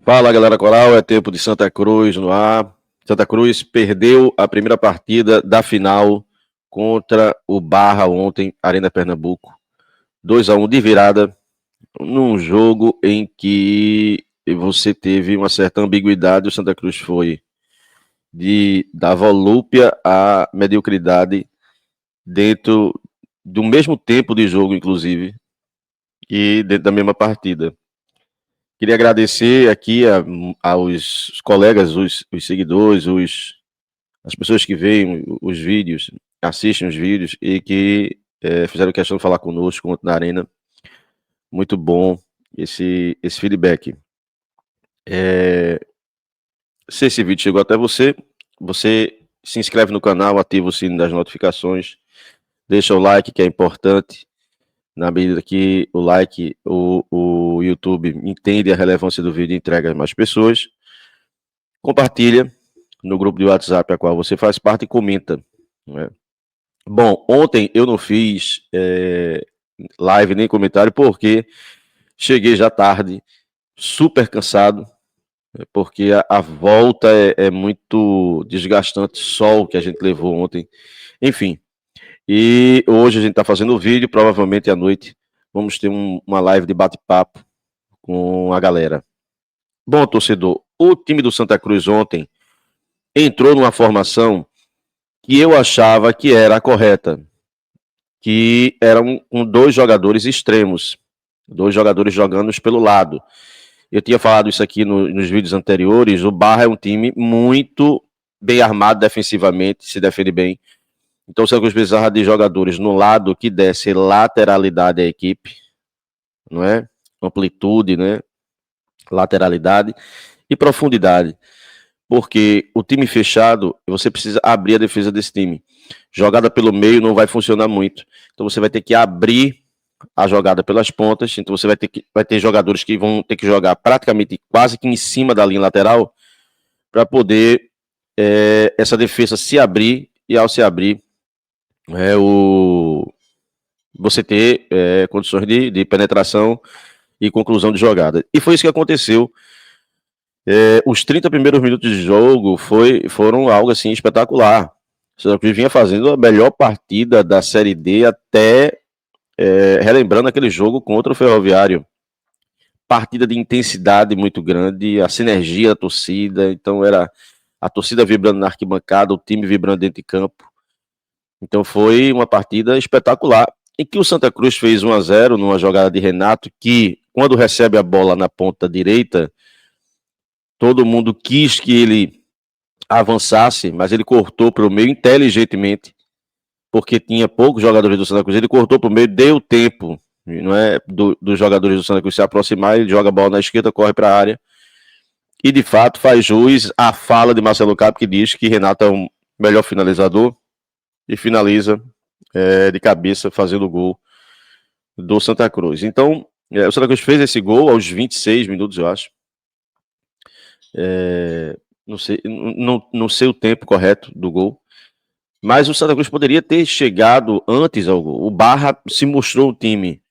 Fala, galera coral, é tempo de Santa Cruz no ar. Santa Cruz perdeu a primeira partida da final contra o Barra ontem, Arena Pernambuco. 2-1 de virada, num jogo em que você teve uma certa ambiguidade. O Santa Cruz foi da volúpia à mediocridade dentro do mesmo tempo de jogo, inclusive, e dentro da mesma partida. Queria agradecer aqui aos colegas, os seguidores, as pessoas que veem os vídeos, assistem os vídeos e que fizeram questão de falar conosco ontem na Arena. Muito bom esse feedback. Se esse vídeo chegou até você, você se inscreve no canal, ativa o sino das notificações, deixa o like, que é importante. Na medida que o like, o YouTube entende a relevância do vídeo e entrega a mais pessoas. Compartilha no grupo de WhatsApp a qual você faz parte e comenta. Né? Bom, ontem eu não fiz live nem comentário porque cheguei já tarde, super cansado, porque a volta é muito desgastante, sol que a gente levou ontem. Enfim, e hoje a gente está fazendo o vídeo, provavelmente à noite vamos ter uma live de bate-papo com a galera. Bom, torcedor, o time do Santa Cruz ontem entrou numa formação que eu achava que era a correta, que eram com dois jogadores extremos, dois jogadores jogando pelo lado. Eu tinha falado isso aqui nos vídeos anteriores. O Barra é um time muito bem armado defensivamente, se defende bem. Então, o Santa Cruz precisava de jogadores no lado que desse lateralidade à equipe, não é? Amplitude, né? Lateralidade e profundidade. Porque o time fechado, você precisa abrir a defesa desse time. Jogada pelo meio não vai funcionar muito. Então você vai ter que abrir a jogada pelas pontas. Então você vai ter jogadores que vão ter que jogar praticamente quase que em cima da linha lateral para poder essa defesa se abrir, e ao se abrir você ter condições de penetração e conclusão de jogada. E foi isso que aconteceu. Os 30 primeiros minutos de jogo foram algo assim espetacular. O Santa Cruz vinha fazendo a melhor partida da Série D até relembrando aquele jogo contra o Ferroviário. Partida de intensidade muito grande, a sinergia da torcida, então era a torcida vibrando na arquibancada, o time vibrando dentro de campo. Então foi uma partida espetacular, em que o Santa Cruz fez 1-0 numa jogada de Renato, que quando recebe a bola na ponta direita, todo mundo quis que ele avançasse, mas ele cortou para o meio inteligentemente, porque tinha poucos jogadores do Santa Cruz. Ele cortou para o meio, deu tempo, não é, dos jogadores do Santa Cruz se aproximar. Ele joga a bola na esquerda, corre para a área e de fato faz jus à fala de Marcelo Cabo, que diz que Renato é o melhor finalizador e finaliza de cabeça fazendo o gol do Santa Cruz. Então o Santa Cruz fez esse gol aos 26 minutos, eu acho. Não sei o tempo correto do gol, mas o Santa Cruz poderia ter chegado antes ao gol. O Barra se mostrou um time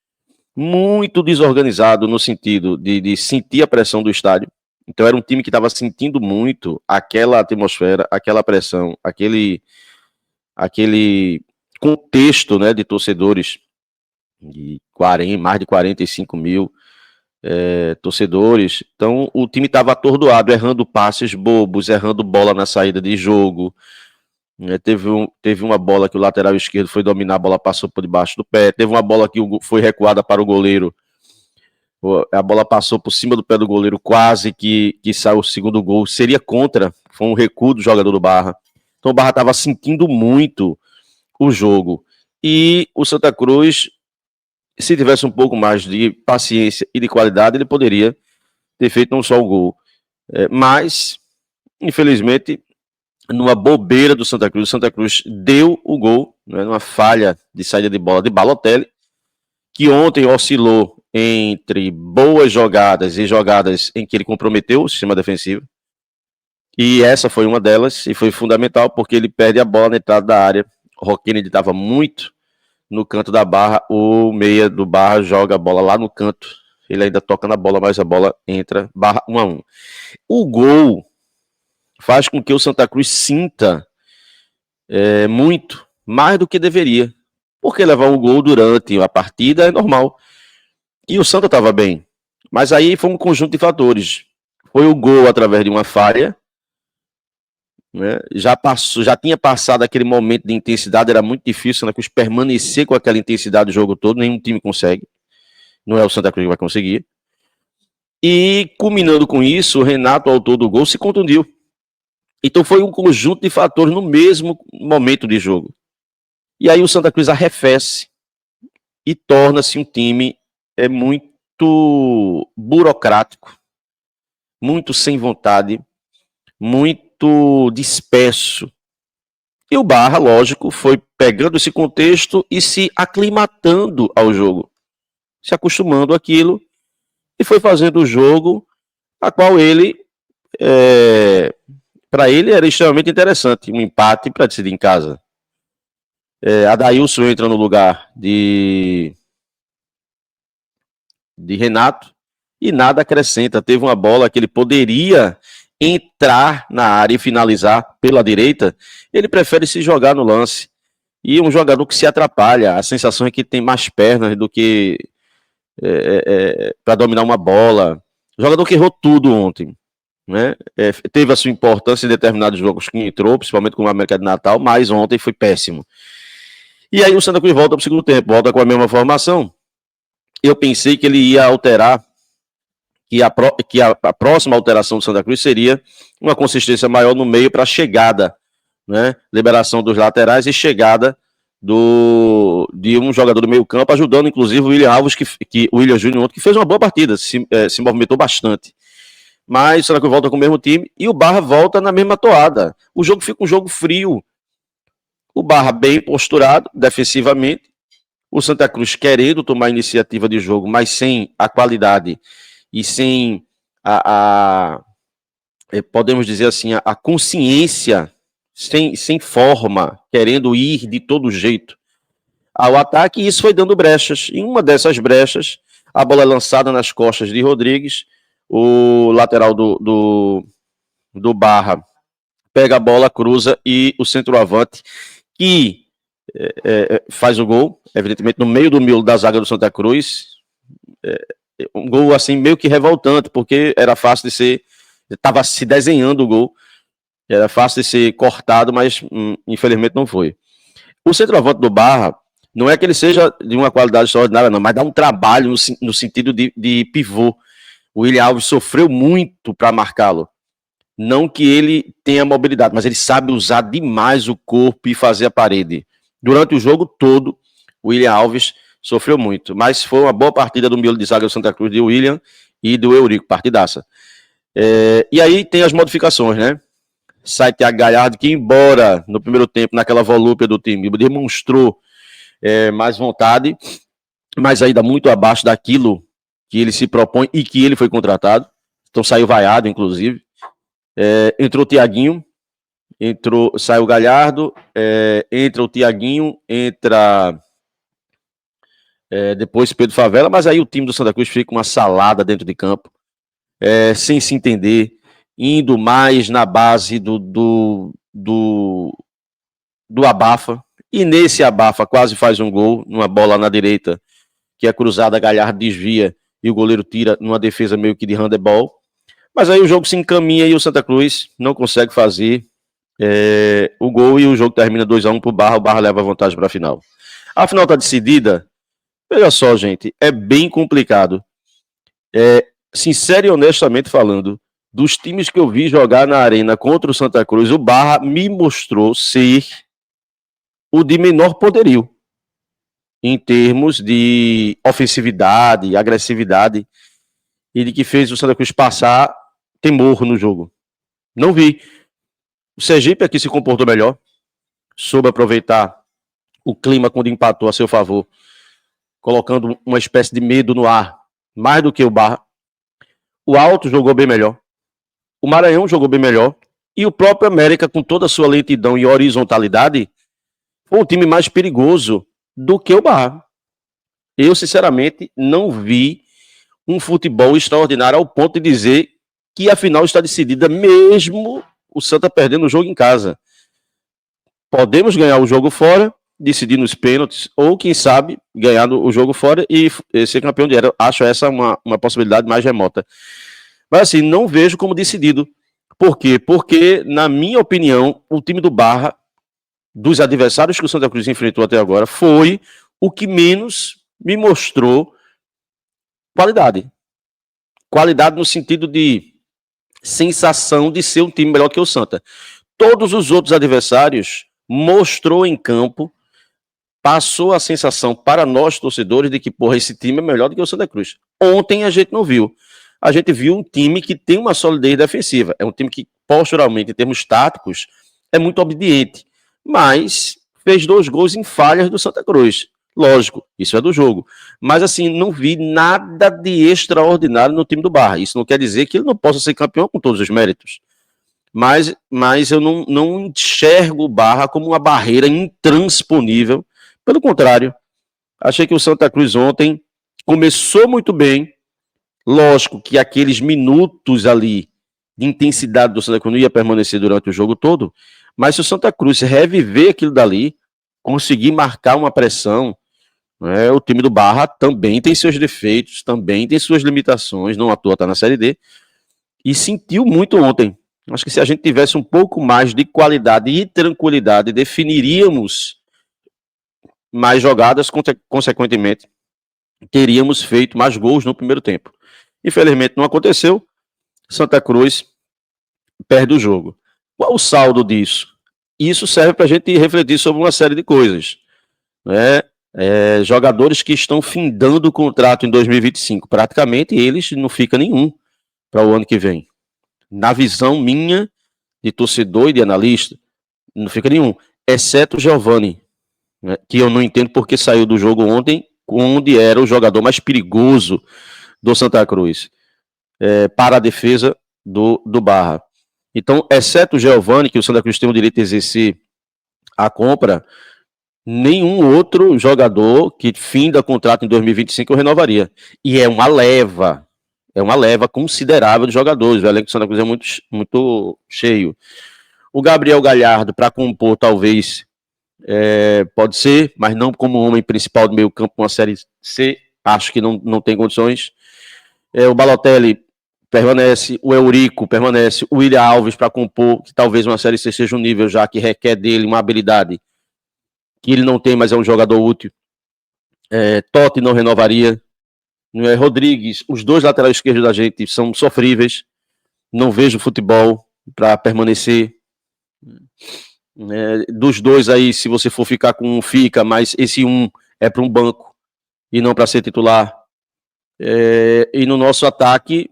muito desorganizado no sentido de sentir a pressão do estádio. Então era um time que estava sentindo muito aquela atmosfera, aquela pressão, aquele contexto, né, de torcedores, mais de 45 mil torcedores. Então o time estava atordoado, errando passes bobos, errando bola na saída de jogo. Teve uma bola que o lateral esquerdo foi dominar, a bola passou por debaixo do pé. Teve uma bola que foi recuada para o goleiro, a bola passou por cima do pé do goleiro, quase que saiu o segundo gol. Seria contra, foi um recuo do jogador do Barra. Então o Barra estava sentindo muito o jogo. E o Santa Cruz, se tivesse um pouco mais de paciência e de qualidade, ele poderia ter feito não só o gol, mas infelizmente numa bobeira do Santa Cruz, o Santa Cruz deu o gol, né, numa falha de saída de bola de Balotelli, que ontem oscilou entre boas jogadas e jogadas em que ele comprometeu o sistema defensivo. E essa foi uma delas, e foi fundamental porque ele perde a bola na entrada da área. O Roquini estava muito no canto da barra, o meia do Barra joga a bola lá no canto Ele ainda toca na bola, mas a bola entra, Barra 1-1. O gol faz com que o Santa Cruz sinta muito, mais do que deveria. Porque levar um gol durante a partida é normal. E o Santa estava bem. Mas aí foi um conjunto de fatores. Foi o gol através de uma falha, né? Já tinha passado aquele momento de intensidade, era muito difícil, Santa Cruz permanecer com aquela intensidade o jogo todo, nenhum time consegue. Não é o Santa Cruz que vai conseguir. E, culminando com isso, o Renato, autor do gol, se contundiu. Então foi um conjunto de fatores no mesmo momento de jogo. E aí o Santa Cruz arrefece e torna-se um time muito burocrático, muito sem vontade, muito disperso. E o Barra, lógico, foi pegando esse contexto e se aclimatando ao jogo, se acostumando àquilo, e foi fazendo o jogo a qual ele, para ele era extremamente interessante, um empate para decidir em casa. Adailson entra no lugar de Renato e nada acrescenta. Teve uma bola que ele poderia entrar na área e finalizar pela direita, ele prefere se jogar no lance. E um jogador que se atrapalha, a sensação é que tem mais pernas do que para dominar uma bola. Jogador que errou tudo ontem, né? Teve a sua importância em determinados jogos que entrou, principalmente com o América de Natal, mas ontem foi péssimo. E aí o Santa Cruz volta para o segundo tempo, volta com a mesma formação. Eu pensei que ele ia alterar, que a próxima alteração do Santa Cruz seria uma consistência maior no meio para a chegada, né? Liberação dos laterais e chegada de um jogador do meio campo, ajudando inclusive o William Alves, o William Júnior, que fez uma boa partida, se movimentou bastante. Mas o Santa Cruz volta com o mesmo time e o Barra volta na mesma toada. O jogo fica um jogo frio. O Barra bem posturado, defensivamente. O Santa Cruz querendo tomar iniciativa de jogo, mas sem a qualidade e sem podemos dizer assim, a consciência, sem forma, querendo ir de todo jeito ao ataque, e isso foi dando brechas. Em uma dessas brechas, a bola é lançada nas costas de Rodrigues, o lateral do Barra pega a bola, cruza, e o centroavante, que faz o gol, evidentemente no meio do miolo da zaga do Santa Cruz, um gol assim meio que revoltante, porque era fácil de ser, estava se desenhando o gol, era fácil de ser cortado, mas infelizmente não foi. O centroavante do Barra, não é que ele seja de uma qualidade extraordinária não, mas dá um trabalho no sentido de pivô. O William Alves sofreu muito para marcá-lo. Não que ele tenha mobilidade, mas ele sabe usar demais o corpo e fazer a parede. Durante o jogo todo, o William Alves sofreu muito, mas foi uma boa partida do miolo de zaga do Santa Cruz, de William e do Eurico, partidaça. E aí tem as modificações, né? Sai Thiago Galhardo, que embora no primeiro tempo, naquela volúpia do time, demonstrou mais vontade, mas ainda muito abaixo daquilo que ele se propõe e que ele foi contratado. Então saiu vaiado, inclusive. Entrou o Thiaguinho, saiu o Galhardo, entra o Thiaguinho, entra depois Pedro Favela, mas aí o time do Santa Cruz fica uma salada dentro de campo, sem se entender, indo mais na base do abafa, e nesse abafa quase faz um gol, numa bola na direita, que é cruzada, Galhardo desvia, e o goleiro tira numa defesa meio que de handebol. Mas aí o jogo se encaminha e o Santa Cruz não consegue fazer o gol e o jogo termina 2-1 pro Barra, o Barra leva a vantagem para a final. A final tá decidida. Veja só, gente, é bem complicado. Sincero e honestamente falando, dos times que eu vi jogar na arena contra o Santa Cruz, o Barra me mostrou ser o de menor poderio em termos de ofensividade, agressividade, e de que fez o Santa Cruz passar temor no jogo. Não vi. O Sergipe aqui se comportou melhor, soube aproveitar o clima quando empatou a seu favor, colocando uma espécie de medo no ar, mais do que o Barra. O Alto jogou bem melhor, o Maranhão jogou bem melhor, e o próprio América, com toda a sua lentidão e horizontalidade, foi um time mais perigoso do que o Barra. Eu, sinceramente, não vi um futebol extraordinário ao ponto de dizer que a final está decidida mesmo o Santa perdendo o jogo em casa. Podemos ganhar o jogo fora, decidir nos pênaltis, ou quem sabe ganhar o jogo fora e ser campeão direto. Acho essa uma possibilidade mais remota. Mas assim, não vejo como decidido. Por quê? Porque, na minha opinião, o time do Barra, dos adversários que o Santa Cruz enfrentou até agora, foi o que menos me mostrou qualidade. Qualidade no sentido de sensação de ser um time melhor que o Santa. Todos os outros adversários mostrou em campo, passou a sensação para nós torcedores de que, porra, esse time é melhor do que o Santa Cruz. Ontem a gente não viu. A gente viu um time que tem uma solidez defensiva. É um time que, posturalmente, em termos táticos, é muito obediente. Mas fez 2 gols em falhas do Santa Cruz. Lógico, isso é do jogo. Mas, assim, não vi nada de extraordinário no time do Barra. Isso não quer dizer que ele não possa ser campeão com todos os méritos. Mas eu não enxergo o Barra como uma barreira intransponível. Pelo contrário, achei que o Santa Cruz ontem começou muito bem. Lógico que aqueles minutos ali de intensidade do Santa Cruz não ia permanecer durante o jogo todo, mas se o Santa Cruz reviver aquilo dali, conseguir marcar uma pressão, o time do Barra também tem seus defeitos, também tem suas limitações, não à toa está na Série D, e sentiu muito ontem. Acho que se a gente tivesse um pouco mais de qualidade e tranquilidade, definiríamos mais jogadas, consequentemente, teríamos feito mais gols no primeiro tempo. Infelizmente não aconteceu, Santa Cruz perde o jogo. Qual o saldo disso? Isso serve para a gente refletir sobre uma série de coisas. Jogadores que estão findando o contrato em 2025, praticamente eles não fica nenhum para o ano que vem. Na visão minha, de torcedor e de analista, não fica nenhum, exceto o Giovani, que eu não entendo porque saiu do jogo ontem, onde era o jogador mais perigoso do Santa Cruz, para a defesa do Barra. Então, exceto o Giovani, que o Santa Cruz tem o direito de exercer a compra, nenhum outro jogador que finda contrato em 2025 eu renovaria. E é uma leva considerável de jogadores. O elenco do Santa Cruz é muito, muito cheio. O Gabriel Galhardo, para compor, talvez, pode ser, mas não como homem principal do meio campo, uma Série C, acho que não tem condições. O Balotelli permanece, o Eurico permanece, o William Alves para compor, que talvez uma Série C seja um nível já que requer dele uma habilidade que ele não tem, mas é um jogador útil. Totti não renovaria. Rodrigues, os 2 laterais esquerdos da gente são sofríveis. Não vejo futebol para permanecer. Dos 2 aí, se você for ficar com um, fica, mas esse um é para um banco e não para ser titular. E no nosso ataque,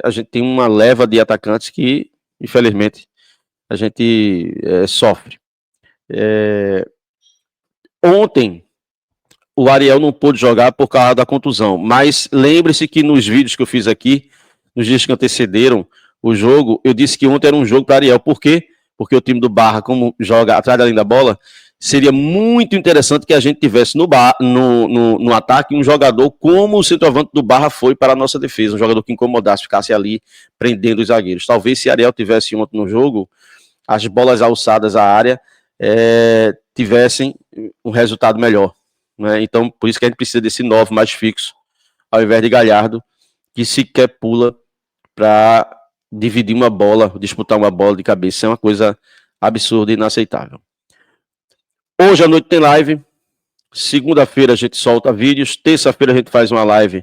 a gente tem uma leva de atacantes que, infelizmente, a gente sofre. Ontem, o Ariel não pôde jogar por causa da contusão, mas lembre-se que nos vídeos que eu fiz aqui, nos dias que antecederam o jogo, eu disse que ontem era um jogo para Ariel. Por quê? Porque o time do Barra, como joga atrás da linha da bola, seria muito interessante que a gente tivesse no ataque um jogador como o centroavante do Barra foi para a nossa defesa, um jogador que incomodasse, ficasse ali prendendo os zagueiros. Talvez se Ariel tivesse ontem no jogo, as bolas alçadas à área tivessem um resultado melhor. Então, por isso que a gente precisa desse 9 mais fixo, ao invés de Galhardo, que sequer pula para dividir uma bola, disputar uma bola de cabeça. É uma coisa absurda e inaceitável. Hoje à noite tem live. Segunda-feira a gente solta vídeos. Terça-feira a gente faz uma live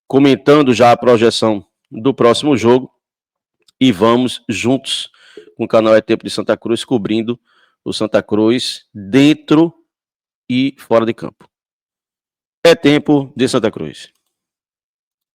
comentando já a projeção do próximo jogo. E vamos juntos com o canal É Tempo de Santa Cruz, cobrindo o Santa Cruz dentro e fora de campo. É tempo de Santa Cruz.